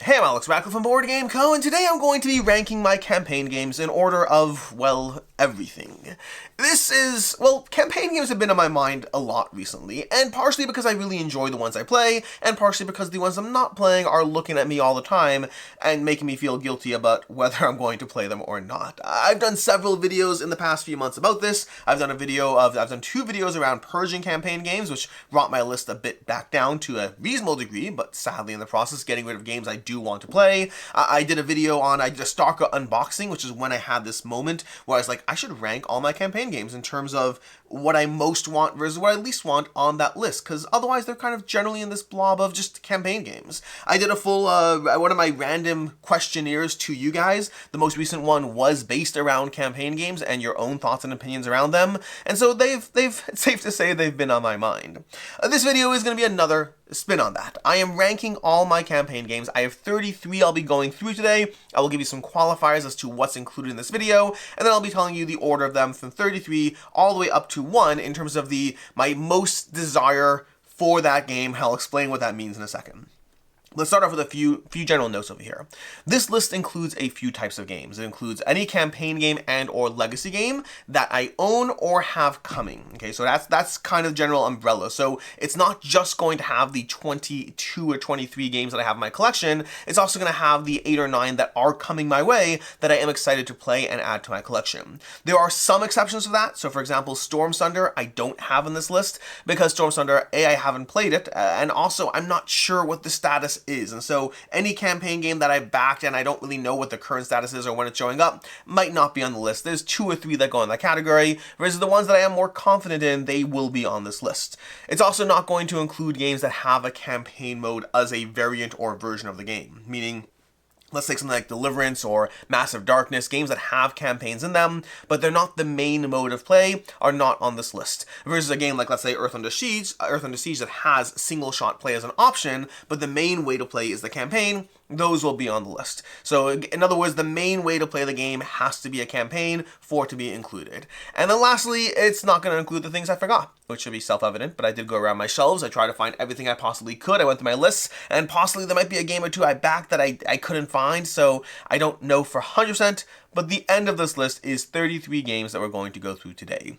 Hey, I'm Alex Radcliffe from Board Game Co, and today I'm going to be ranking my campaign games in order of, well, everything. Campaign games have been on my mind a lot recently, and partially because I really enjoy the ones I play, and partially because the ones I'm not playing are looking at me all the time and making me feel guilty about whether I'm going to play them or not. I've done several videos in the past few months about this. I've done two videos around purging campaign games, which brought my list a bit back down to a reasonable degree, but sadly in the process getting rid of games I do want to play. I did a Stalker unboxing, which is when I had this moment where I was like, I should rank all my campaign games in terms of what I most want versus what I least want on that list, because otherwise they're kind of generally in this blob of just campaign games. I did a full, one of my random questionnaires to you guys. The most recent one was based around campaign games and your own thoughts and opinions around them, and so it's safe to say they've been on my mind. This video is going to be another spin on that. I am ranking all my campaign games. I have 33 I'll be going through today. I will give you some qualifiers as to what's included in this video, and then I'll be telling you the order of them from 33 all the way up to 1 in terms of my most desire for that game. I'll explain what that means in a second. Let's start off with a few general notes over here. This list includes a few types of games. It includes any campaign game and or legacy game that I own or have coming. Okay, so that's kind of general umbrella. So it's not just going to have the 22 or 23 games that I have in my collection. It's also going to have the 8 or 9 that are coming my way that I am excited to play and add to my collection. There are some exceptions to that. So for example, Storm Thunder I don't have in this list because Storm Thunder, I haven't played it, and also I'm not sure what the status is, and so any campaign game that I backed and I don't really know what the current status is or when it's showing up might not be on the list. There's 2 or 3 that go in that category, whereas the ones that I am more confident in, they will be on this list. It's also not going to include games that have a campaign mode as a variant or version of the game, meaning let's take something like Deliverance or Massive Darkness, games that have campaigns in them, but they're not the main mode of play, are not on this list. Versus a game like, let's say, Earth Under Siege that has single-shot play as an option, but the main way to play is the campaign, those will be on the list. So in other words, the main way to play the game has to be a campaign for it to be included. And then lastly, it's not going to include the things I forgot, which should be self-evident, but I did go around my shelves. I tried to find everything I possibly could. I went through my lists, and possibly there might be a game or two I backed that I couldn't find, so I don't know for 100%, but the end of this list is 33 games that we're going to go through today.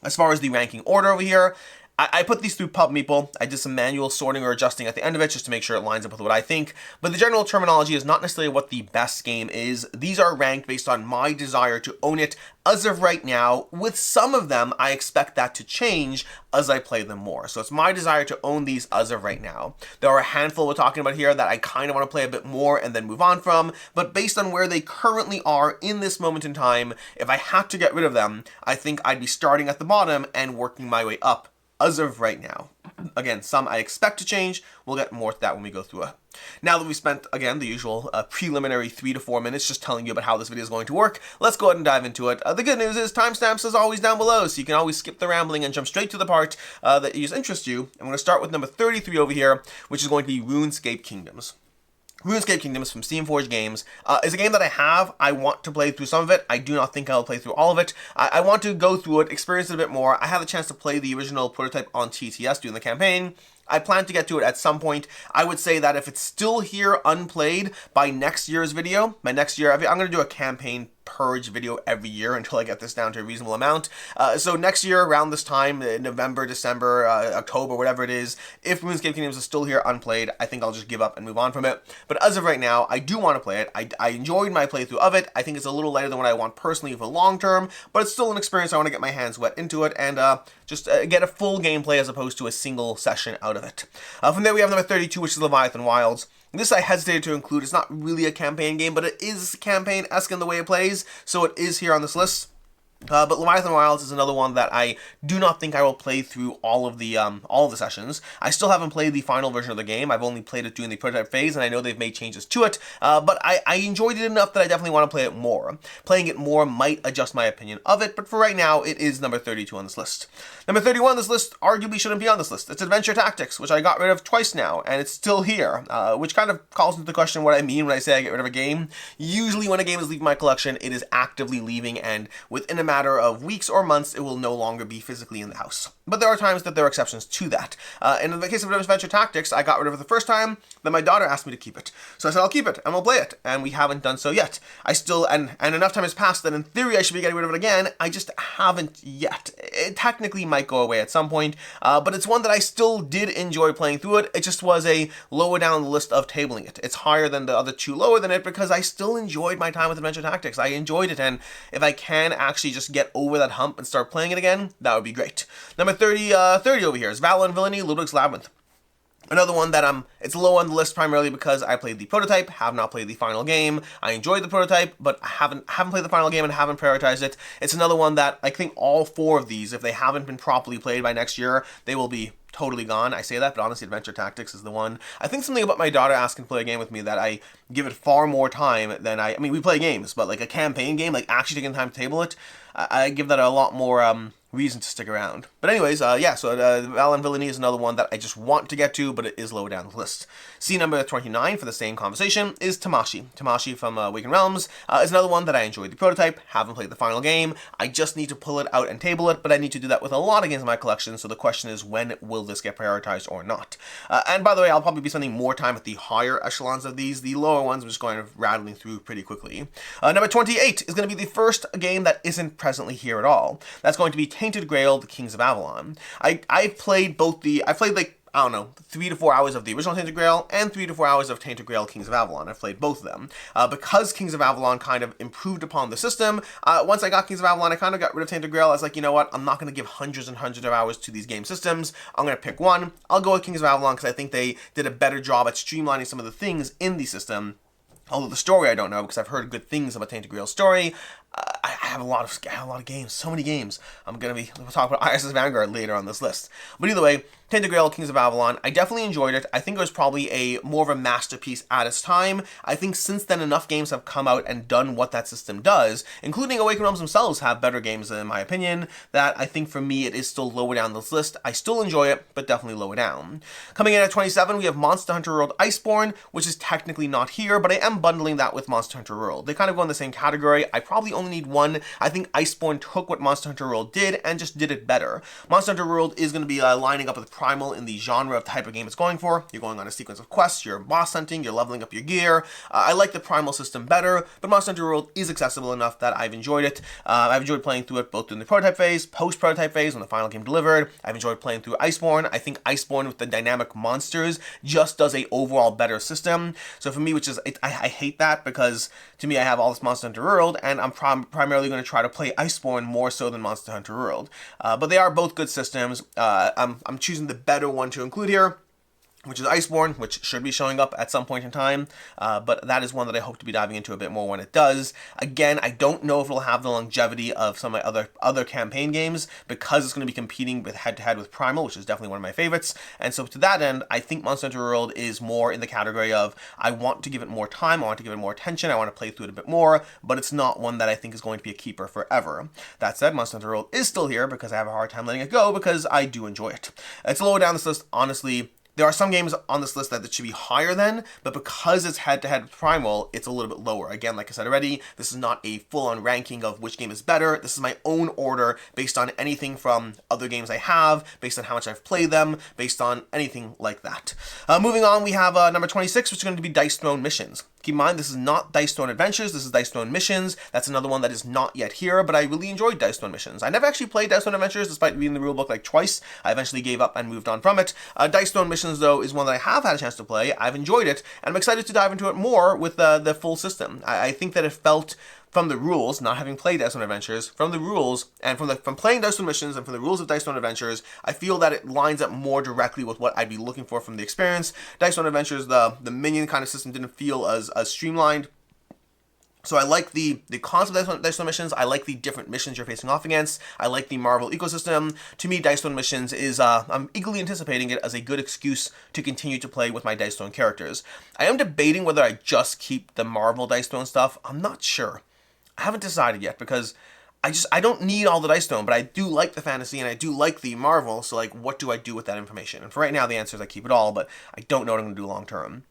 As far as the ranking order over here, I put these through PubMeeple. I did some manual sorting or adjusting at the end of it just to make sure it lines up with what I think. But the general terminology is not necessarily what the best game is. These are ranked based on my desire to own it as of right now. With some of them, I expect that to change as I play them more. So it's my desire to own these as of right now. There are a handful we're talking about here that I kind of want to play a bit more and then move on from. But based on where they currently are in this moment in time, if I had to get rid of them, I think I'd be starting at the bottom and working my way up as of right now. Again, some I expect to change. We'll get more to that when we go through it. Now that we've spent, again, the usual preliminary 3 to 4 minutes just telling you about how this video is going to work, let's go ahead and dive into it. The good news is timestamps is always down below, so you can always skip the rambling and jump straight to the part that interests you. I'm going to start with number 33 over here, which is going to be RuneScape Kingdoms. RuneScape Kingdoms from Steamforged Games is a game that I have. I want to play through some of it. I do not think I'll play through all of it. I want to go through it, experience it a bit more. I had the chance to play the original prototype on TTS during the campaign. I plan to get to it at some point. I would say that if it's still here unplayed by next year's video, I'm going to do a campaign purge video every year until I get this down to a reasonable amount. So next year around this time, November, December, October, whatever it is, if RuneScape Kingdoms is still here unplayed, I think I'll just give up and move on from it. But as of right now, I do want to play it. I enjoyed my playthrough of it. I think it's a little lighter than what I want personally for long term, but it's still an experience. I want to get my hands wet into it and just get a full gameplay as opposed to a single session out of it. From there we have number 32, which is Leviathan Wilds. This I hesitated to include. It's not really a campaign game, but it is campaign-esque in the way it plays, so it is here on this list. But Leviathan Wilds is another one that I do not think I will play through all of the sessions. I still haven't played the final version of the game. I've only played it during the prototype phase, and I know they've made changes to it. But I enjoyed it enough that I definitely want to play it more. Playing it more might adjust my opinion of it, but for right now, it is number 32 on this list. Number 31 on this list arguably shouldn't be on this list. It's Adventure Tactics, which I got rid of twice now, and it's still here, which kind of calls into question what I mean when I say I get rid of a game. Usually when a game is leaving my collection, it is actively leaving, and within a matter of weeks or months, it will no longer be physically in the house. But there are times that there are exceptions to that. And in the case of Adventure Tactics, I got rid of it the first time, then my daughter asked me to keep it. So I said, I'll keep it, and we'll play it. And we haven't done so yet. I still, and enough time has passed that in theory I should be getting rid of it again. I just haven't yet. It technically might go away at some point, but it's one that I still did enjoy playing through it. It just was a lower down the list of tabling it. It's higher than the other two lower than it because I still enjoyed my time with Adventure Tactics. I enjoyed it, and if I can actually just get over that hump and start playing it again, that would be great. Number 30 over here is Valor Villainy, Ludwig's Labyrinth. Another one that it's low on the list primarily because I played the prototype, have not played the final game. I enjoyed the prototype, but I haven't played the final game and haven't prioritized it. It's another one that I think all four of these, if they haven't been properly played by next year, they will be totally gone. I say that, but honestly, Adventure Tactics is the one. I think something about my daughter asking to play a game with me that I give it far more time than I mean, we play games, but like a campaign game, like actually taking time to table it, I give that a lot more reason to stick around. But anyways, yeah, so Valor Villainy is another one that I just want to get to, but it is low down the list. C number 29 for the same conversation is Tamasshi. Tamasshi from Awakened Realms is another one that I enjoyed the prototype, haven't played the final game. I just need to pull it out and table it, but I need to do that with a lot of games in my collection, so the question is, when will this get prioritized or not? And by the way, I'll probably be spending more time with the higher echelons of these. The lower ones I'm just going to rattling through pretty quickly. Number 28 is going to be the first game that isn't presently here at all. That's going to be Tainted Grail, the Kings of Avalon. I've played both like, I don't know, 3 to 4 hours of the original Tainted Grail and 3 to 4 hours of Tainted Grail Kings of Avalon. I've played both of them. Because Kings of Avalon kind of improved upon the system, once I got Kings of Avalon, I kind of got rid of Tainted Grail. I was like, you know what, I'm not going to give hundreds and hundreds of hours to these game systems. I'm going to pick one. I'll go with Kings of Avalon because I think they did a better job at streamlining some of the things in the system. Although the story I don't know, because I've heard good things about Tainted Grail's story. I have a lot of games, so many games. We'll talk about ISS Vanguard later on this list. But either way, Tainted Grail, Kings of Avalon, I definitely enjoyed it. I think it was probably more of a masterpiece at its time. I think since then enough games have come out and done what that system does, including Awakened Realms themselves have better games in my opinion, that I think for me it is still lower down this list. I still enjoy it, but definitely lower down. Coming in at 27, we have Monster Hunter World Iceborne, which is technically not here, but I am bundling that with Monster Hunter World. They kind of go in the same category. I probably only need one. I think Iceborne took what Monster Hunter World did and just did it better. Monster Hunter World is going to be lining up with Primal in the genre of type of game it's going for. You're going on a sequence of quests, you're boss hunting, you're leveling up your gear. I like the Primal system better, but Monster Hunter World is accessible enough that I've enjoyed it. I've enjoyed playing through it both in the prototype phase, post-prototype phase when the final game delivered. I've enjoyed playing through Iceborne. I think Iceborne with the dynamic monsters just does a overall better system. So for me, which is, I hate that because to me I have all this Monster Hunter World and I'm primarily going to try to play Iceborne more so than Monster Hunter World. But they are both good systems. I'm choosing the better one to include here, which is Iceborne, which should be showing up at some point in time, but that is one that I hope to be diving into a bit more when it does. Again, I don't know if it'll have the longevity of some of my other campaign games, because it's going to be competing with head-to-head with Primal, which is definitely one of my favorites, and so to that end, I think Monster Hunter World is more in the category of, I want to give it more time, I want to give it more attention, I want to play through it a bit more, but it's not one that I think is going to be a keeper forever. That said, Monster Hunter World is still here because I have a hard time letting it go because I do enjoy it. It's lower down this list, honestly. There are some games on this list that should be higher than, but because it's head-to-head with Primal, it's a little bit lower. Again, like I said already, this is not a full-on ranking of which game is better. This is my own order based on anything from other games I have, based on how much I've played them, based on anything like that. Moving on, we have number 26, which is going to be Dice Throne Missions. Keep in mind, this is not Dice Throne Adventures, this is Dice Throne Missions. That's another one that is not yet here, but I really enjoyed Dice Throne Missions. I never actually played Dice Throne Adventures, despite reading the rulebook like twice. I eventually gave up and moved on from it. Dice Throne Missions, though, is one that I have had a chance to play. I've enjoyed it, and I'm excited to dive into it more with the full system. I think that it felt, from the rules, not having played Dice Throne Adventures, from the rules, and from playing Dice Throne Missions and from the rules of Dice Throne Adventures, I feel that it lines up more directly with what I'd be looking for from the experience. Dice Throne Adventures, the minion kind of system didn't feel as streamlined. So I like the concept of Dice Throne Missions. I like the different missions you're facing off against. I like the Marvel ecosystem. To me, Dice Throne Missions is, I'm eagerly anticipating it as a good excuse to continue to play with my Dice Throne characters. I am debating whether I just keep the Marvel Dice Throne stuff. I'm not sure. I haven't decided yet because I don't need all the Dice Throne, but I do like the fantasy and I do like the Marvel, so like, what do I do with that information? And for right now, the answer is I keep it all, but I don't know what I'm going to do long term.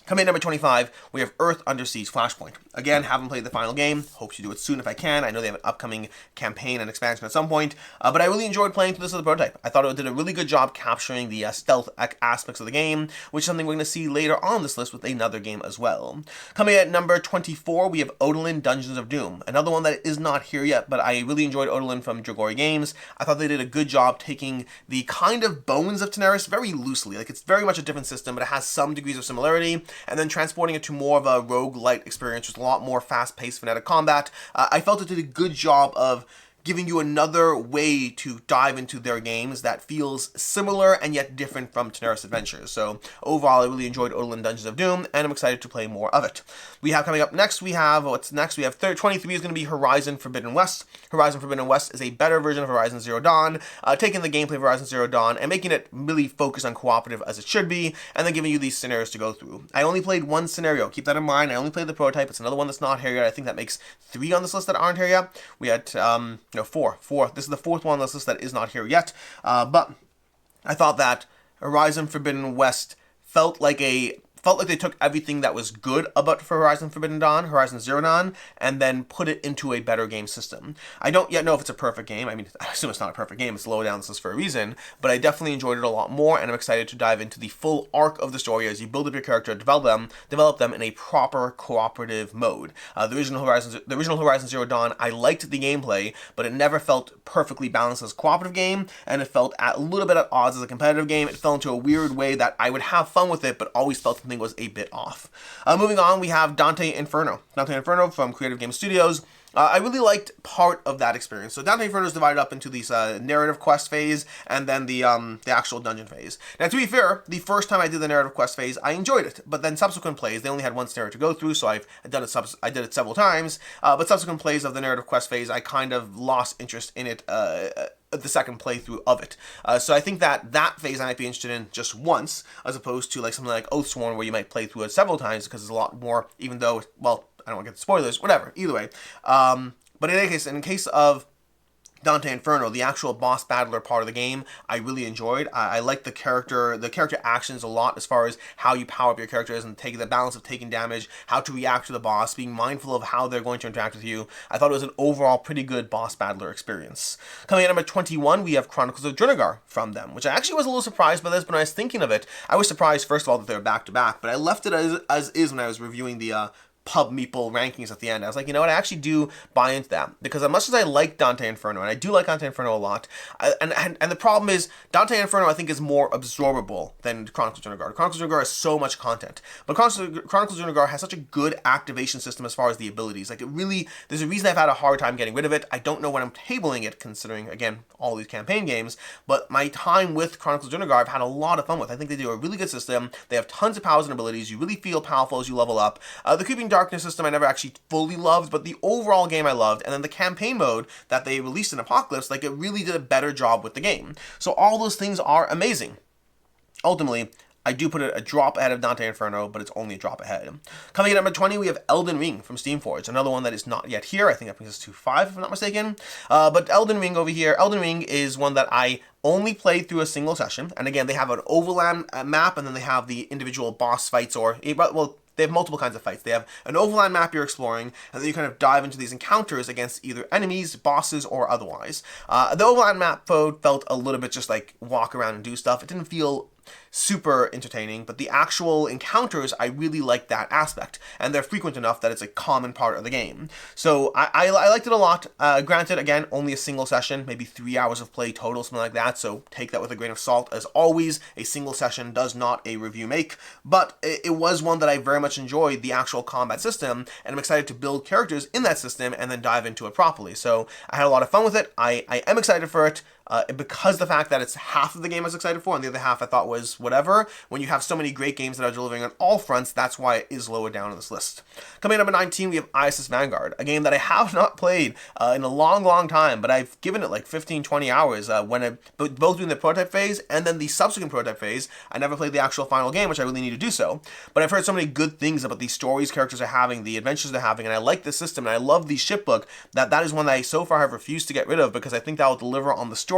Coming in number 25, we have Earth Under Siege Flashpoint. Again, haven't played the final game. Hope to do it soon if I can. I know they have an upcoming campaign and expansion at some point. But I really enjoyed playing through this as a prototype. I thought it did a really good job capturing the stealth aspects of the game, which is something we're going to see later on this list with another game as well. Coming at number 24, we have Odalin Dungeons of Doom. Another one that is not here yet, but I really enjoyed Odalin from Drunagor Games. I thought they did a good job taking the kind of bones of Tanares very loosely. Like, it's very much a different system, but it has some degrees of similarity. And then transporting it to more of a roguelite experience with a lot more fast-paced frenetic combat. I felt it did a good job of giving you another way to dive into their games that feels similar and yet different from Tanares Adventures. So overall, I really enjoyed Odalin Dungeons of Doom, and I'm excited to play more of it. We have coming up next, we have 23 is going to be Horizon Forbidden West. Horizon Forbidden West is a better version of Horizon Zero Dawn, taking the gameplay of Horizon Zero Dawn and making it really focus on cooperative as it should be, and then giving you these scenarios to go through. I only played one scenario. Keep that in mind. I only played the prototype. It's another one that's not here yet. I think that makes 3 on this list that aren't here yet. We had, four. This is the 4th one on this list that is not here yet. But I thought that Horizon Forbidden West felt like they took everything that was good about for Horizon Forbidden Dawn, Horizon Zero Dawn, and then put it into a better game system. I don't yet know if it's a perfect game. I mean, I assume it's not a perfect game. It's low down this list for a reason, but I definitely enjoyed it a lot more, and I'm excited to dive into the full arc of the story as you build up your character, develop them in a proper cooperative mode. The original Horizon Zero Dawn, I liked the gameplay, but it never felt perfectly balanced as a cooperative game, and it felt a little bit at odds as a competitive game. It fell into a weird way that I would have fun with it, but always felt something was a bit off. Moving on, we have Dante Inferno. Dante Inferno from Creative Game Studios. I really liked part of that experience. So Dante Inferno is divided up into these narrative quest phase and then the actual dungeon phase. Now, to be fair, the first time I did the narrative quest phase, I enjoyed it. But then subsequent plays, they only had one scenario to go through, so I did it several times. But subsequent plays of the narrative quest phase, I kind of lost interest in it. The second playthrough of it. So I think that phase I might be interested in just once, as opposed to like something like Oathsworn, where you might play through it several times because there's a lot more, even though, well, I don't want to get spoilers, whatever, either way. But in any case, in case of Dante Inferno, the actual boss battler part of the game, I really enjoyed. I like the character actions a lot as far as how you power up your characters and take the balance of taking damage, how to react to the boss, being mindful of how they're going to interact with you. I thought it was an overall pretty good boss battler experience. Coming at number 21, we have Chronicles of Drunagor from them, which I actually was a little surprised by this, but when I was thinking of it, I was surprised, first of all, that they were back-to-back, but I left it as is when I was reviewing the Pub Meeple rankings at the end. I was like, you know what, I actually do buy into that, because as much as I like Dante Inferno, and I do like Dante Inferno a lot, and the problem is, Dante Inferno I think is more absorbable than Chronicles of Drunagor. Chronicles of Drunagor has so much content, but Chronicles of Drunagor has such a good activation system as far as the abilities. Like, it really, there's a reason I've had a hard time getting rid of it. I don't know when I'm tabling it, considering, again, all these campaign games, but my time with Chronicles of Drunagor I've had a lot of fun with. I think they do a really good system. They have tons of powers and abilities. You really feel powerful as you level up. The Creeping Darkness system I never actually fully loved, but the overall game I loved, and then the campaign mode that they released in Apocalypse, like, it really did a better job with the game. So all those things are amazing. Ultimately, I do put it a drop ahead of Dante Inferno, but it's only a drop ahead. Coming in at number 20, we have Elden Ring from Steamforged, another one that is not yet here. I think that brings us to 5, if I'm not mistaken. But Elden Ring over here, Elden Ring is one that I only played through a single session. And again, they have an overland map, and then they have the individual boss fights, or, well, they have multiple kinds of fights. They have an overland map you're exploring, and then you kind of dive into these encounters against either enemies, bosses, or otherwise. The overland map felt a little bit just like walk around and do stuff. It didn't feel super entertaining, but the actual encounters, I really like that aspect, and they're frequent enough that it's a common part of the game. So I liked it a lot. Granted, again, only a single session, maybe 3 hours of play total, something like that, so take that with a grain of salt. As always, a single session does not a review make, but it was one that I very much enjoyed, the actual combat system, and I'm excited to build characters in that system and then dive into it properly. So I had a lot of fun with it. I am excited for it. Because the fact that it's half of the game I was excited for, and the other half I thought was whatever, when you have so many great games that are delivering on all fronts, that's why it is lower down on this list. Coming at number 19, we have ISS Vanguard, a game that I have not played in a long time, but I've given it like 15-20 hours both during the prototype phase and then the subsequent prototype phase. I never played the actual final game, which I really need to do so, but I've heard so many good things about the stories characters are having, the adventures they're having, and I like this system, and I love the shipbook, that is one that I so far have refused to get rid of, because I think that will deliver on the story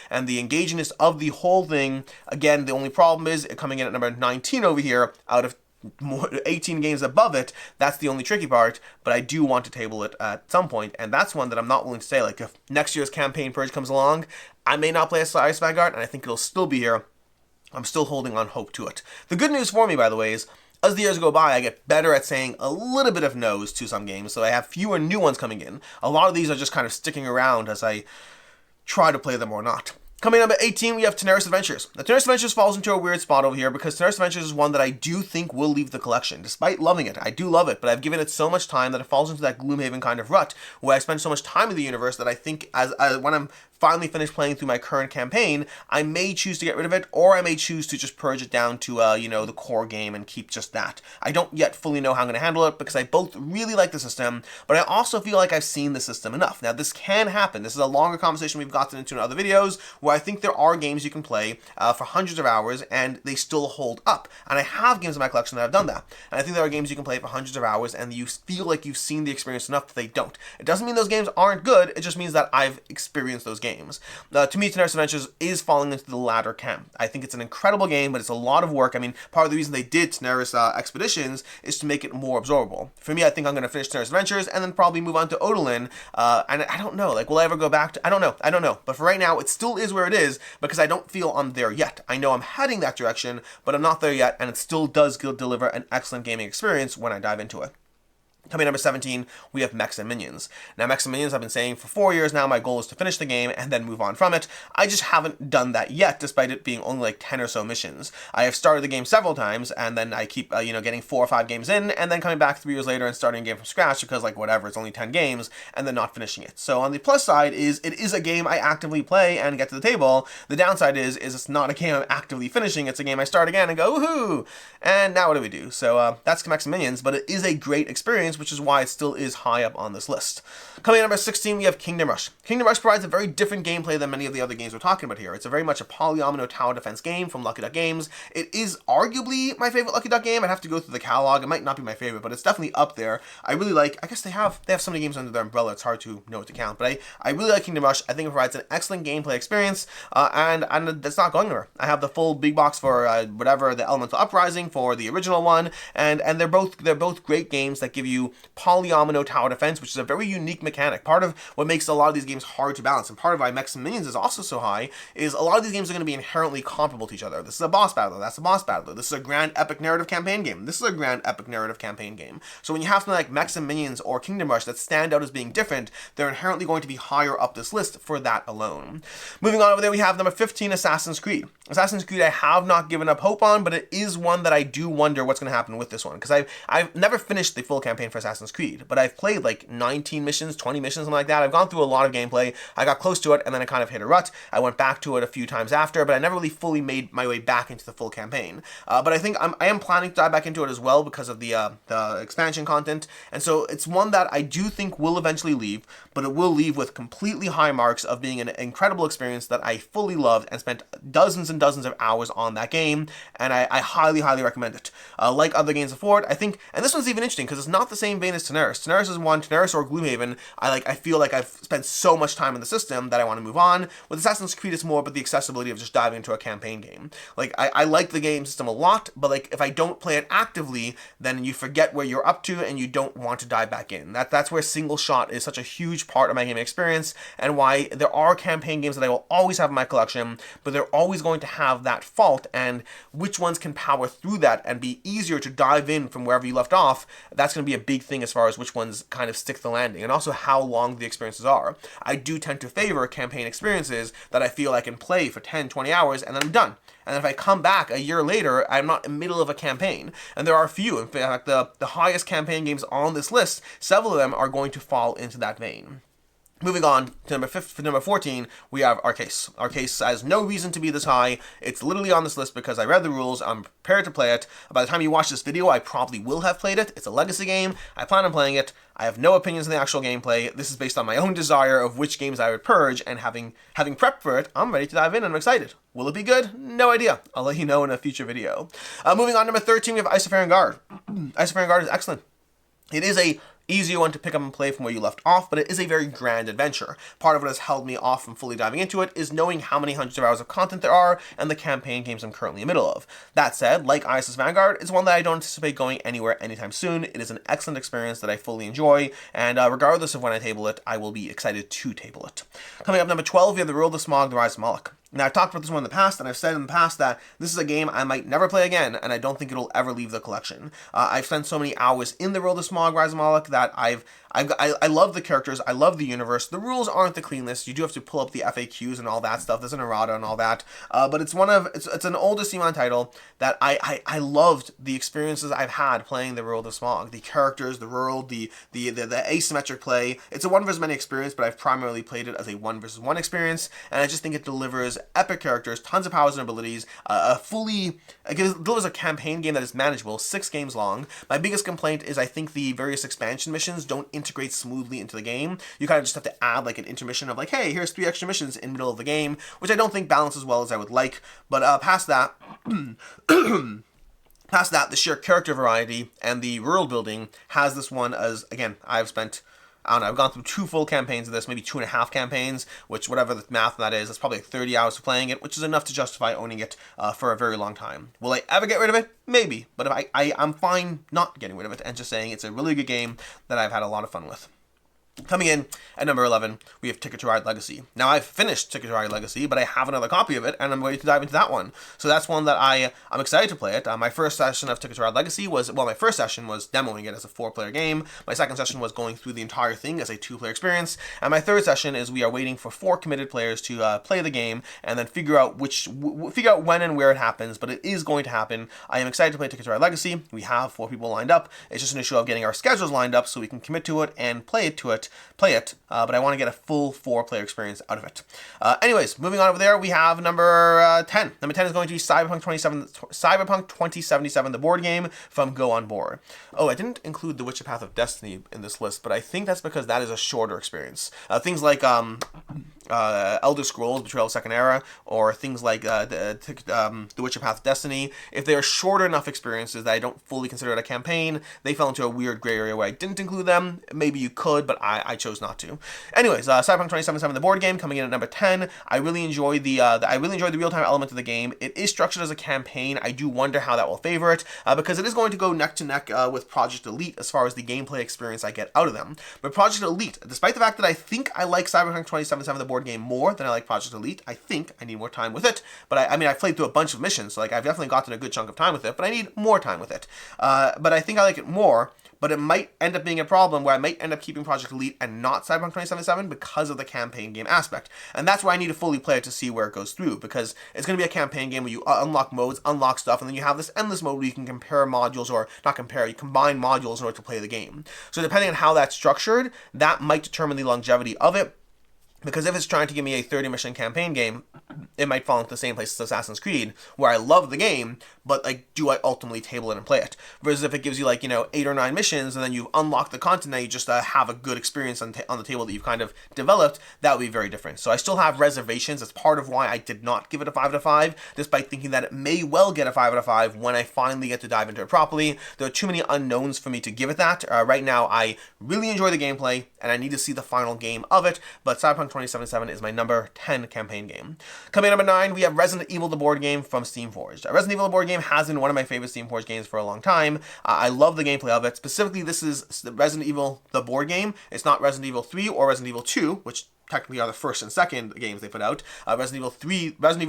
and the engagingness of the whole thing. Again, the only problem is coming in at number 19 over here out of more 18 games above it. That's the only tricky part, but I do want to table it at some point, and that's one that I'm not willing to say. Like, if next year's campaign purge comes along, I may not play ISS Vanguard, and I think it'll still be here. I'm still holding on hope to it. The good news for me, by the way, is as the years go by, I get better at saying a little bit of no's to some games, so I have fewer new ones coming in. A lot of these are just kind of sticking around as I try to play them or not. Coming in at 18, we have Tanares Adventures. Now, Tanares Adventures falls into a weird spot over here because Tanares Adventures is one that I do think will leave the collection. Despite loving it, I do love it, but I've given it so much time that it falls into that Gloomhaven kind of rut, where I spend so much time in the universe that I think as when I'm finally finished playing through my current campaign, I may choose to get rid of it, or I may choose to just purge it down to, the core game and keep just that. I don't yet fully know how I'm going to handle it, because I both really like the system, but I also feel like I've seen the system enough. Now, this can happen. This is a longer conversation we've gotten into in other videos, where I think there are games you can play for hundreds of hours, and they still hold up. And I have games in my collection that have done that. And I think there are games you can play for hundreds of hours, and you feel like you've seen the experience enough that they don't. It doesn't mean those games aren't good, it just means that I've experienced those games. To me, Tanares Adventures is falling into the latter camp. I think it's an incredible game, but it's a lot of work. I mean, part of the reason they did Tanares Expeditions is to make it more absorbable. For me, I think I'm going to finish Tanares Adventures and then probably move on to Odalin. And I don't know, like, will I ever go back to... I don't know. But for right now, it still is where it is because I don't feel I'm there yet. I know I'm heading that direction, but I'm not there yet, and it still does deliver an excellent gaming experience when I dive into it. Coming number 17, we have Mechs Minions. Now, Mechs Minions, I've been saying for 4 years now, my goal is to finish the game and then move on from it. I just haven't done that yet, despite it being only like 10 or so missions. I have started the game several times, and then I keep, getting 4 or 5 games in, and then coming back 3 years later and starting a game from scratch because, like, whatever, it's only 10 games, and then not finishing it. So on the plus side is, it is a game I actively play and get to the table. The downside is it's not a game I'm actively finishing. It's a game I start again and go, woohoo! And now what do we do? So that's Mechs Minions, but it is a great experience, which is why it still is high up on this list. Coming in number 16, we have Kingdom Rush. Kingdom Rush provides a very different gameplay than many of the other games we're talking about here. It's a very much a polyomino tower defense game from Lucky Duck Games. It is arguably my favorite Lucky Duck game. I'd have to go through the catalog. It might not be my favorite, but it's definitely up there. I really like, I guess they have so many games under their umbrella, it's hard to know what to count, but I really like Kingdom Rush. I think it provides an excellent gameplay experience, and it's not going anywhere. I have the full big box for whatever, the Elemental Uprising for the original one, and they're both great games that give you polyomino tower defense, which is a very unique mechanic. Part of what makes a lot of these games hard to balance, and part of why Mechs Minions is also so high, is a lot of these games are going to be inherently comparable to each other. This is a boss battler, that's a boss battler. This is a grand epic narrative campaign game. This is a grand epic narrative campaign game. So when you have something like Mechs Minions or Kingdom Rush that stand out as being different, they're inherently going to be higher up this list for that alone. Moving on over there, we have number 15, Assassin's Creed. Assassin's Creed I have not given up hope on, but it is one that I do wonder what's going to happen with this one, because I've never finished the full campaign for Assassin's Creed, but I've played like 19 missions, 20 missions, something like that. I've gone through a lot of gameplay. I got close to it, and then I kind of hit a rut. I went back to it a few times after, but I never really fully made my way back into the full campaign. But I think I am planning to dive back into it as well because of the expansion content, and so it's one that I do think will eventually leave, but it will leave with completely high marks of being an incredible experience that I fully loved and spent dozens and dozens of hours on that game, and I highly, highly recommend it. Like other games before it, I think, and this one's even interesting because it's not the same vein as Tanares. Tanares is one, Tanares or Gloomhaven, I feel like I've spent so much time in the system that I want to move on. With Assassin's Creed, it's more about the accessibility of just diving into a campaign game. Like, I like the game system a lot, but like, if I don't play it actively, then you forget where you're up to and you don't want to dive back in. That's where single shot is such a huge part of my gaming experience, and why there are campaign games that I will always have in my collection, but they're always going to have that fault, and which ones can power through that and be easier to dive in from wherever you left off. That's going to be a big thing as far as which ones kind of stick the landing, and also how long the experiences are. I do tend to favor campaign experiences that I feel I can play for 10, 20 hours and then I'm done. And if I come back a year later, I'm not in the middle of a campaign. And there are a few. In fact, the highest campaign games on this list, several of them are going to fall into that vein. Moving on to number 14, we have Arkeis. Arkeis has no reason to be this high. It's literally on this list because I read the rules, I'm prepared to play it. By the time you watch this video, I probably will have played it. It's a legacy game. I plan on playing it. I have no opinions on the actual gameplay. This is based on my own desire of which games I would purge, and having prepped for it, I'm ready to dive in and I'm excited. Will it be good? No idea. I'll let you know in a future video. Moving on, number 13, we have Isofarian Guard. Isofarian Guard is excellent. It is a easier one to pick up and play from where you left off, but it is a very grand adventure. Part of what has held me off from fully diving into it is knowing how many hundreds of hours of content there are and the campaign games I'm currently in the middle of. That said, like ISS Vanguard, it's one that I don't anticipate going anywhere anytime soon. It is an excellent experience that I fully enjoy, and regardless of when I table it, I will be excited to table it. Coming up number 12, we have The World of Smog, The Rise of Moloch. Now, I've talked about this one in the past, and I've said in the past that this is a game I might never play again, and I don't think it'll ever leave the collection. I've spent so many hours in The World of Smog, Rise of Moloch, that I love the characters, I love the universe. The rules aren't the cleanest. You do have to pull up the FAQs and all that stuff. There's an errata and all that, but it's an older CMON title that I loved the experiences I've had playing The World of Smog. The characters, the world, the asymmetric play. It's a one versus many experience, but I've primarily played it as a one versus one experience, and I just think it delivers epic characters, tons of powers and abilities, it delivers a campaign game that is manageable, 6 games long. My biggest complaint is I think the various expansion missions don't integrate smoothly into the game. You kind of just have to add like an intermission of like, hey, here's 3 extra missions in the middle of the game, which I don't think balances as well as I would like. But past that, the sheer character variety and the world building has this one as, again, I've gone through 2 full campaigns of this, maybe 2.5 campaigns, which whatever the math that is, that's probably like 30 hours of playing it, which is enough to justify owning it for a very long time. Will I ever get rid of it? Maybe, but if I'm fine not getting rid of it and just saying it's a really good game that I've had a lot of fun with. Coming in at number 11, we have Ticket to Ride Legacy. Now, I've finished Ticket to Ride Legacy, but I have another copy of it, and I'm ready to dive into that one. So that's one that I'm excited to play it. My first session of Ticket to Ride Legacy my first session was demoing it as a 4-player game. My second session was going through the entire thing as a 2-player experience. And my third session is we are waiting for 4 committed players to play the game, and then figure out when and where it happens, but it is going to happen. I am excited to play Ticket to Ride Legacy. We have 4 people lined up. It's just an issue of getting our schedules lined up so we can commit to it and play it, but I want to get a full 4-player experience out of it. Anyways, moving on over there, we have number 10. Number 10 is going to be Cyberpunk 2077, the board game from Go On Board. Oh, I didn't include The Witcher Path of Destiny in this list, but I think that's because that is a shorter experience. Things like Elder Scrolls Betrayal of Second Era, or things like The Witcher Path of Destiny, if they are shorter enough experiences that I don't fully consider it a campaign, they fell into a weird gray area where I didn't include them. Maybe you could, but I chose not to. Anyways, Cyberpunk 2077, the board game, coming in at number 10. I really enjoy the real-time element of the game. It is structured as a campaign. I do wonder how that will favor it, because it is going to go neck to neck with Project Elite as far as the gameplay experience I get out of them. But Project Elite, despite the fact that I think I like Cyberpunk 2077, the board game, more than I like Project Elite, I think I need more time with it. But I've played through a bunch of missions, so like I've definitely gotten a good chunk of time with it, but I need more time with it. But I think I like it more. But it might end up being a problem where I might end up keeping Project Elite and not Cyberpunk 2077 because of the campaign game aspect. And that's why I need to fully play it to see where it goes through, because it's going to be a campaign game where you unlock modes, unlock stuff, and then you have this endless mode where you can compare modules, or not compare, you combine modules in order to play the game. So depending on how that's structured, that might determine the longevity of it. Because if it's trying to give me a 30-mission campaign game, it might fall into the same place as Assassin's Creed, where I love the game, but like, do I ultimately table it and play it? Whereas if it gives you 8 or 9 missions, and then you've unlocked the content, now you just have a good experience on the table that you've kind of developed, that would be very different. So I still have reservations. That's part of why I did not give it a 5 out of 5, despite thinking that it may well get a 5 out of 5 when I finally get to dive into it properly. There are too many unknowns for me to give it that. Right now, I really enjoy the gameplay, and I need to see the final game of it, but Cyberpunk 2077 is my number 10 campaign game. Coming at number 9, we have Resident Evil, the board game from Steamforged. Resident Evil, the board game has been one of my favorite Steamforged games for a long time. I love the gameplay of it. Specifically, this is Resident Evil, the board game. It's not Resident Evil 3 or Resident Evil 2, which technically are the first and second games they put out. Resident Evil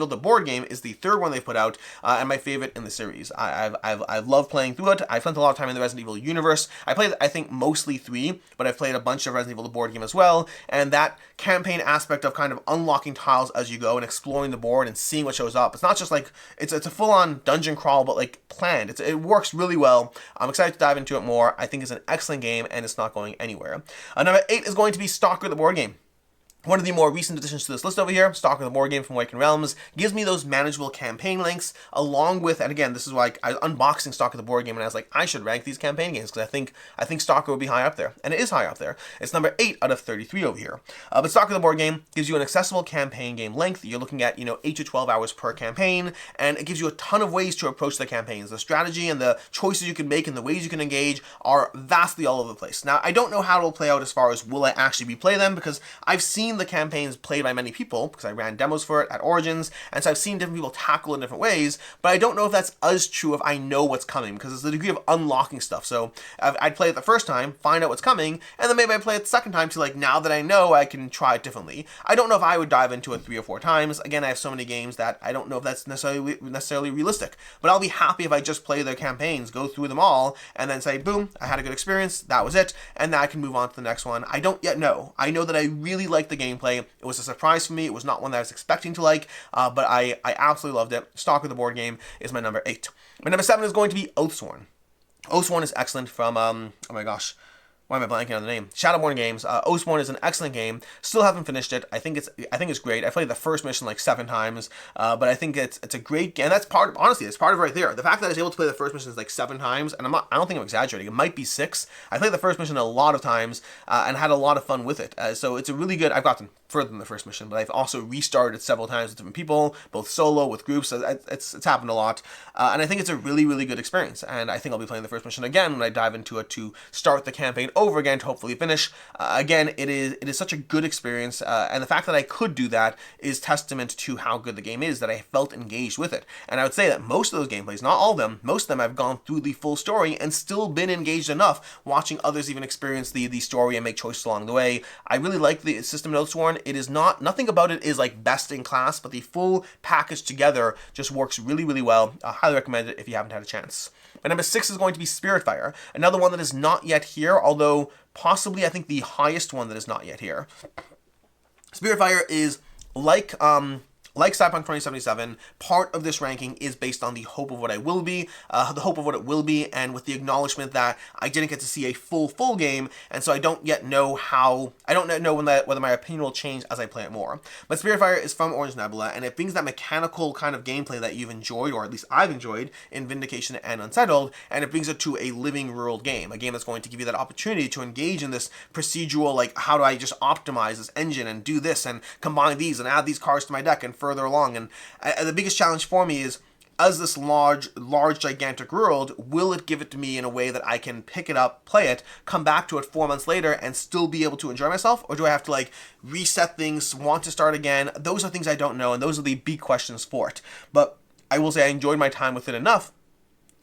the board game is the third one they put out, and my favorite in the series. I've loved playing through it. I've spent a lot of time in the Resident Evil universe. I played, I think, mostly 3, but I've played a bunch of Resident Evil the board game as well, and that campaign aspect of kind of unlocking tiles as you go and exploring the board and seeing what shows up. It's not just like, it's a full-on dungeon crawl, but like planned. It works really well. I'm excited to dive into it more. I think it's an excellent game, and it's not going anywhere. Number 8 is going to be Stalker, the board game. One of the more recent additions to this list over here, Stalker the Board Game from Awakened Realms, gives me those manageable campaign lengths, along with, and again, this is why I was unboxing Stalker the Board Game, and I was like, I should rank these campaign games, because I think Stalker would be high up there, and it is high up there. It's number 8 out of 33 over here. But Stalker the Board Game gives you an accessible campaign game length. You're looking at, 8 to 12 hours per campaign, and it gives you a ton of ways to approach the campaigns. The strategy and the choices you can make and the ways you can engage are vastly all over the place. Now, I don't know how it'll play out as far as will I actually replay them, because I've seen the campaigns played by many people, because I ran demos for it at Origins, and so I've seen different people tackle it in different ways, but I don't know if that's as true if I know what's coming, because it's the degree of unlocking stuff. So I'd play it the first time, find out what's coming, and then maybe I play it the second time to like, now that I know, I can try it differently. I don't know if I would dive into it 3 or 4 times. Again, I have so many games that I don't know if that's necessarily realistic, but I'll be happy if I just play their campaigns, go through them all, and then say, boom, I had a good experience, that was it, and then I can move on to the next one. I don't yet know. I know that I really like the gameplay. It was a surprise for me. It was not one that I was expecting to like, but I absolutely loved it. Stalker the Board Game is my number 8. My number 7 is going to be Oathsworn. Oathsworn is excellent from, oh my gosh, why am I blanking on the name? Shadowborn Games. Oathsworn is an excellent game. Still haven't finished it. I think it's great. I played the first mission like 7 times, but I think it's a great game. And that's part of, honestly, it's part of right there. The fact that I was able to play the first mission like 7 times, and I don't think I'm exaggerating. It might be 6. I played the first mission a lot of times and had a lot of fun with it. So it's a really good. I've gotten further than the first mission, but I've also restarted several times with different people, both solo, with groups. So it's happened a lot, and I think it's a really, really good experience. And I think I'll be playing the first mission again when I dive into it to start the campaign over again to hopefully finish. Again, it is such a good experience, and the fact that I could do that is testament to how good the game is, that I felt engaged with it. And I would say that most of those gameplays, not all of them, most of them I've gone through the full story and still been engaged enough, watching others even experience the story and make choices along the way. I really like the system in Oathsworn. It is nothing about it is like best in class, but the full package together just works really, really well. I highly recommend it if you haven't had a chance. My number 6 is going to be Spiritfire, another one that is not yet here, although possibly I think the highest one that is not yet here. Spiritfire is like Cyberpunk 2077, part of this ranking is based on the hope of what I will be, the hope of what it will be, and with the acknowledgement that I didn't get to see a full game, and so I don't yet know whether my opinion will change as I play it more. But Spiritfire is from Orange Nebula, and it brings that mechanical kind of gameplay that you've enjoyed, or at least I've enjoyed, in Vindication and Unsettled, and it brings it to a living world game, a game that's going to give you that opportunity to engage in this procedural, like, how do I just optimize this engine and do this and combine these and add these cards to my deck and further along. And the biggest challenge for me is, as this large, gigantic world, will it give it to me in a way that I can pick it up, play it, come back to it 4 months later, and still be able to enjoy myself? Or do I have to, like, reset things, want to start again? Those are things I don't know, and those are the big questions for it. But I will say I enjoyed my time with it enough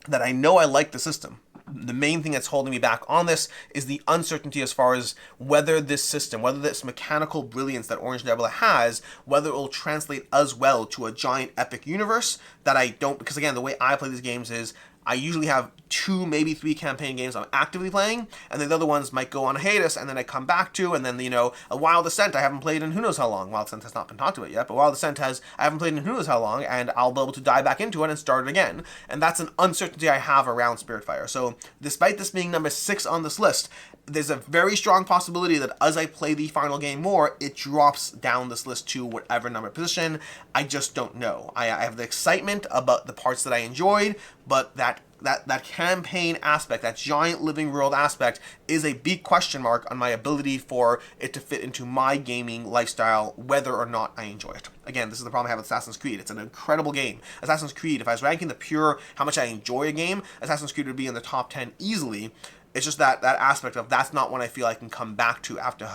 that I know I like the system. The main thing that's holding me back on this is the uncertainty as far as whether this system, whether this mechanical brilliance that Orange Nebula has, whether it will translate as well to a giant epic universe that I don't, because again, the way I play these games is I usually have 2, maybe 3 campaign games I'm actively playing, and then the other ones might go on a hiatus, and then I come back to, and then, a Wild Ascent I haven't played in who knows how long. Wild Ascent has not been talked about yet, but Wild Ascent I haven't played in who knows how long, and I'll be able to dive back into it and start it again. And that's an uncertainty I have around Spiritfire. So, despite this being number 6 on this list, there's a very strong possibility that as I play the final game more, it drops down this list to whatever number position. I just don't know. I have the excitement about the parts that I enjoyed, but that campaign aspect, that giant living world aspect, is a big question mark on my ability for it to fit into my gaming lifestyle, whether or not I enjoy it. Again, this is the problem I have with Assassin's Creed. It's an incredible game. Assassin's Creed, if I was ranking the pure how much I enjoy a game, Assassin's Creed would be in the top 10 easily. It's just that aspect of that's not one I feel I can come back to after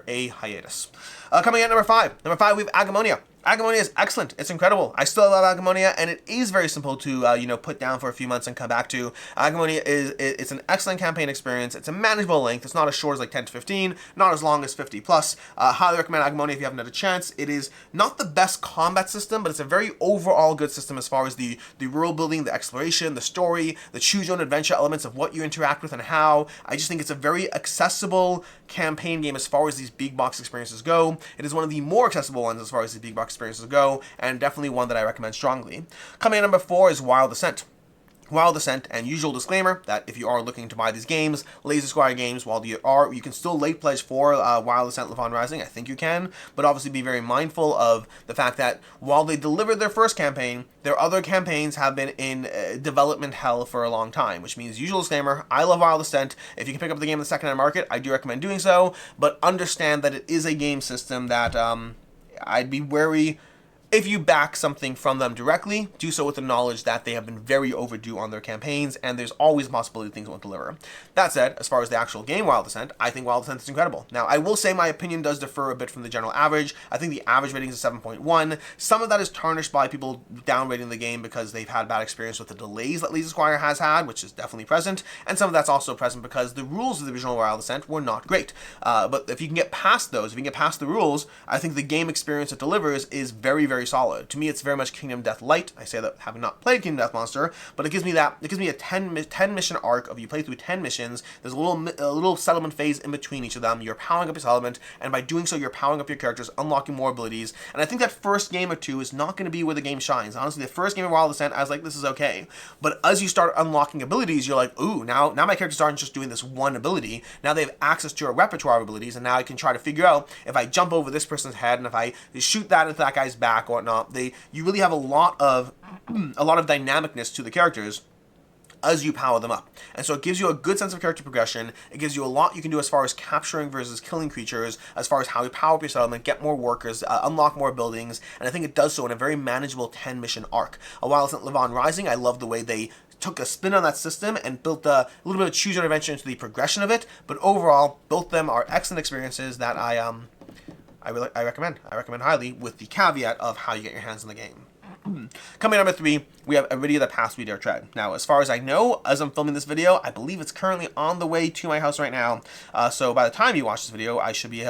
a hiatus. Coming in at number 5. Number 5, we have Agemonia. Agemonia is excellent. It's incredible. I still love Agemonia, and it is very simple to put down for a few months and come back to. Agemonia it's an excellent campaign experience. It's a manageable length. It's not as short as like 10 to 15, not as long as 50 plus. Highly recommend Agemonia if you haven't had a chance. It is not the best combat system, but it's a very overall good system as far as the world building, the exploration, the story, the choose your own adventure elements of what you interact with and how. I just think it's a very accessible campaign game as far as these big box experiences go. It is one of the more accessible ones as far as these big box experiences go, and definitely one that I recommend strongly. Coming in at number 4 is Wild Ascent. Wild Ascent, and usual disclaimer that if you are looking to buy these games, Lazy Squire games, while you can still late pledge for Wild Ascent Levon Rising, I think you can, but obviously be very mindful of the fact that while they delivered their first campaign, their other campaigns have been in development hell for a long time, which means, usual disclaimer, I love Wild Ascent. If you can pick up the game in the secondhand market, I do recommend doing so, but understand that it is a game system that I'd be wary. If you back something from them directly, do so with the knowledge that they have been very overdue on their campaigns, and there's always a possibility things won't deliver. That said, as far as the actual game Wild Ascent, I think Wild Ascent is incredible. Now, I will say my opinion does differ a bit from the general average. I think the average rating is a 7.1. Some of that is tarnished by people downrating the game because they've had bad experience with the delays that Lazy Squire has had, which is definitely present, and some of that's also present because the rules of the original Wild Ascent were not great. But if you can get past those, if you can get past the rules, I think the game experience it delivers is very, very solid. To me, it's very much Kingdom Death Light. I say that having not played Kingdom Death Monster, but it gives me a 10 mission arc of you play through 10 missions. There's a little settlement phase in between each of them. You're powering up your settlement, and by doing so, you're powering up your characters, unlocking more abilities. And I think that first game or two is not going to be where the game shines. Honestly, the first game of Wild Ascent, I was like, this is okay. But as you start unlocking abilities, you're like, ooh, now my characters aren't just doing this one ability. Now they have access to a repertoire of abilities, and now I can try to figure out if I jump over this person's head and if I shoot that into that guy's back or whatnot. You really have a lot of dynamicness to the characters as you power them up. And so it gives you a good sense of character progression. It gives you a lot you can do as far as capturing versus killing creatures, as far as how you power up your settlement, get more workers, unlock more buildings, and I think it does so in a very manageable 10-mission arc. A Wild Ascent Levon Rising, I love the way they took a spin on that system and built a little bit of choose your adventure into the progression of it, but overall, both of them are excellent experiences that I recommend. I recommend highly, with the caveat of how you get your hands on the game. Coming number 3, we have Arydia the Past We Dare Tread. Now, as far as I know, as I'm filming this video, I believe it's currently on the way to my house right now. So by the time you watch this video, I should be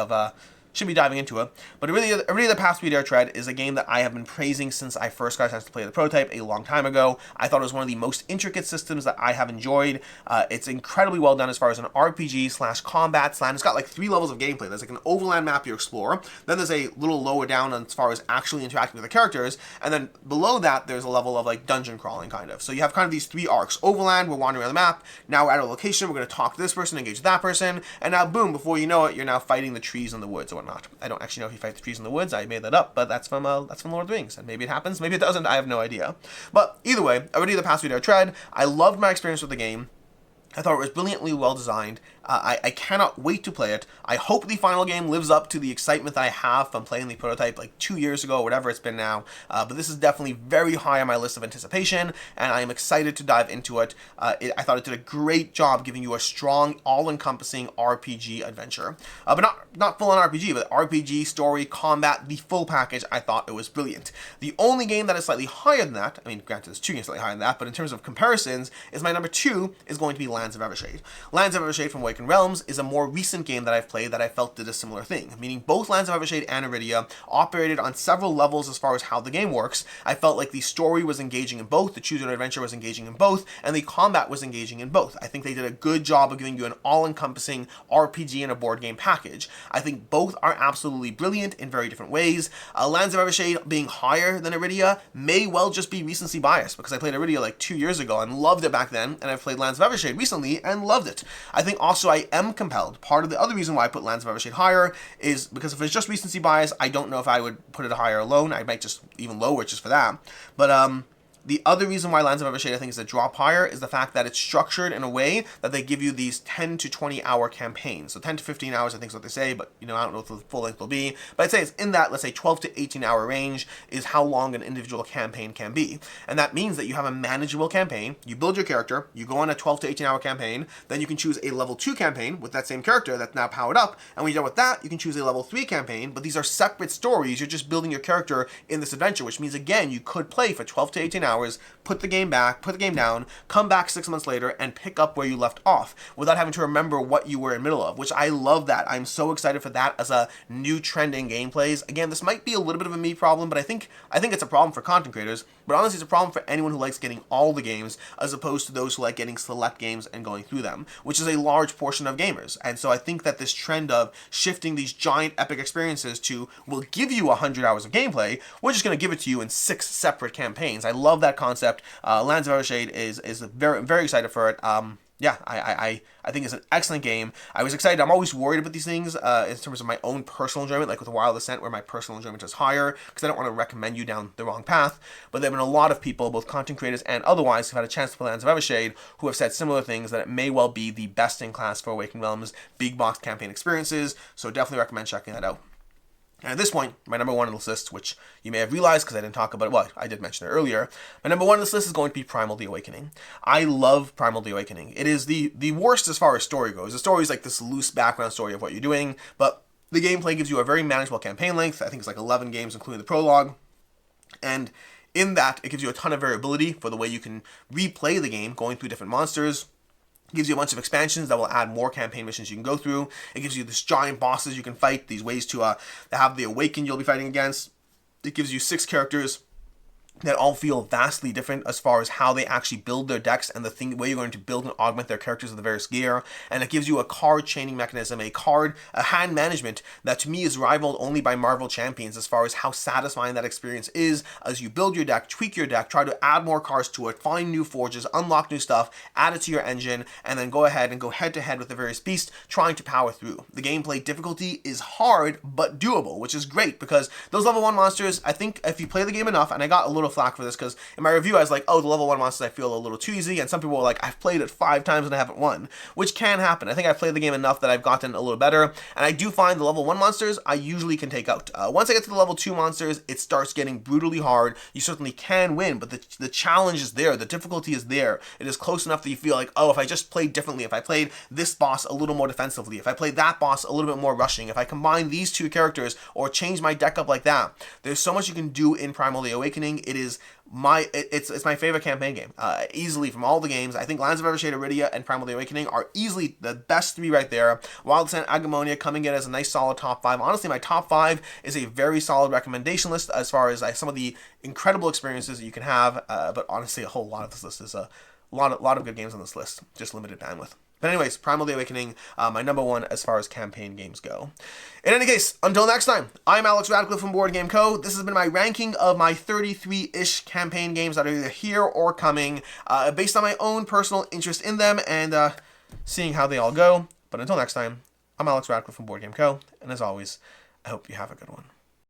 diving into it. But Arydia the Past We Dare Tread is a game that I have been praising since I first got a chance to play the prototype a long time ago. I thought it was one of the most intricate systems that I have enjoyed. It's incredibly well done as far as an RPG/combat / it's got like 3 levels of gameplay. There's like an overland map you explore, then there's a little lower down as far as actually interacting with the characters, and then below that there's a level of like dungeon crawling kind of. So you have kind of these 3 arcs. Overland, we're wandering around the map, now we're at a location, we're going to talk to this person, engage with that person, and now boom, before you know it, you're now fighting the trees in the woods or whatnot. I don't actually know if you fight the trees in the woods. I made that up, but that's from Lord of the Rings, and maybe it happens, maybe it doesn't. I have no idea. But either way, Arydia the Past We Dare Tread. I loved my experience with the game. I thought it was brilliantly well designed. I cannot wait to play it. I hope the final game lives up to the excitement that I have from playing the prototype like 2 years ago, whatever it's been now. But this is definitely very high on my list of anticipation, and I am excited to dive into it. I thought it did a great job giving you a strong, all-encompassing RPG adventure. But not full-on RPG, but RPG, story, combat, the full package. I thought it was brilliant. The only game that is slightly higher than that, I mean, granted, there's 2 games slightly higher than that, but in terms of comparisons, is my number 2 is going to be Lands of Evershade. Lands of Evershade from Awakened Realms is a more recent game that I've played that I felt did a similar thing, meaning both Lands of Evershade and Arydia operated on several levels as far as how the game works. I felt like the story was engaging in both, the choose your own adventure was engaging in both, and the combat was engaging in both. I think they did a good job of giving you an all-encompassing RPG and a board game package. I think both are absolutely brilliant in very different ways. Lands of Evershade being higher than Arydia may well just be recency bias, because I played Arydia like 2 years ago and loved it back then, and I've played Lands of Evershade recently and loved it. I think also I am compelled. Part of the other reason why I put Lands of Evershade higher is because if it's just recency bias, I don't know if I would put it higher alone. I might just even lower it just for that. But the other reason why Lands of Evershade I think is a drop higher is the fact that it's structured in a way that they give you these 10 to 20 hour campaigns. So 10 to 15 hours I think is what they say, but I don't know what the full length will be. But I'd say it's in that, let's say 12 to 18 hour range is how long an individual campaign can be. And that means that you have a manageable campaign, you build your character, you go on a 12 to 18 hour campaign, then you can choose a level 2 campaign with that same character that's now powered up, and when you're done with that, you can choose a level 3 campaign, but these are separate stories. You're just building your character in this adventure, which means again, you could play for 12 to 18 hours, put the game down, come back 6 months later, and pick up where you left off without having to remember what you were in the middle of, which I love that. I'm so excited for that as a new trend in gameplays. Again, this might be a little bit of a me problem, but I think it's a problem for content creators, but honestly, it's a problem for anyone who likes getting all the games as opposed to those who like getting select games and going through them, which is a large portion of gamers. And so I think that this trend of shifting these giant epic experiences to, we'll give you 100 hours of gameplay, we're just going to give it to you in 6 separate campaigns. I love that concept. Lands of Evershade is very, very excited for it. Yeah, I think it's an excellent game. I was excited. I'm always worried about these things in terms of my own personal enjoyment, like with Wild Ascent, where my personal enjoyment is higher, because I don't want to recommend you down the wrong path. But there have been a lot of people, both content creators and otherwise, who've had a chance to play Lands of Evershade, who have said similar things, that it may well be the best in class for Awakening Realms big box campaign experiences. So definitely recommend checking that out. And at this point, my number one on this list, which you may have realized because I didn't talk about it, well, I did mention it earlier, my number one on this list is going to be Primal the Awakening. I love Primal the Awakening. It is the worst as far as story goes. The story is like this loose background story of what you're doing, but the gameplay gives you a very manageable campaign length. I think it's like 11 games, including the prologue. And in that, it gives you a ton of variability for the way you can replay the game, going through different monsters. It gives you a bunch of expansions that will add more campaign missions you can go through. It gives you this giant bosses you can fight, these ways to have the Awaken you'll be fighting against. It gives you 6 characters that all feel vastly different as far as how they actually build their decks and the way you're going to build and augment their characters with the various gear. And it gives you a card chaining mechanism, a hand management that to me is rivaled only by Marvel Champions as far as how satisfying that experience is as you build your deck, tweak your deck, try to add more cards to it, find new forges, unlock new stuff, add it to your engine, and then go ahead and go head to head with the various beasts trying to power through. The gameplay difficulty is hard but doable, which is great because those level 1 monsters, I think if you play the game enough, and I got a little flack for this because in my review I was like, oh, the level 1 monsters I feel a little too easy, and some people were like, I've played it 5 times and I haven't won, which can happen. I think I've played the game enough that I've gotten a little better, and I do find the level 1 monsters I usually can take out. Once I get to the level 2 monsters, it starts getting brutally hard. You certainly can win, but the challenge is there, the difficulty is there. It is close enough that you feel like, oh, if I just played differently, if I played this boss a little more defensively, if I played that boss a little bit more rushing, if I combine these 2 characters or change my deck up like that, there's so much you can do in Primal the Awakening. It is it's my favorite campaign game, easily from all the games. I think Lands of Evershade, Arydia, and Primal the Awakening are easily the best 3 right there. Wild Ascent, Agemonia coming in as a nice solid top 5. Honestly, my top 5 is a very solid recommendation list as far as some of the incredible experiences that you can have, but honestly a whole lot of this list is a lot of good games on this list, just limited bandwidth. But anyways, Primal the Awakening, my number one as far as campaign games go. In any case, until next time, I'm Alex Radcliffe from Board Game Co. This has been my ranking of my 33-ish campaign games that are either here or coming, based on my own personal interest in them and seeing how they all go. But until next time, I'm Alex Radcliffe from Board Game Co. And as always, I hope you have a good one.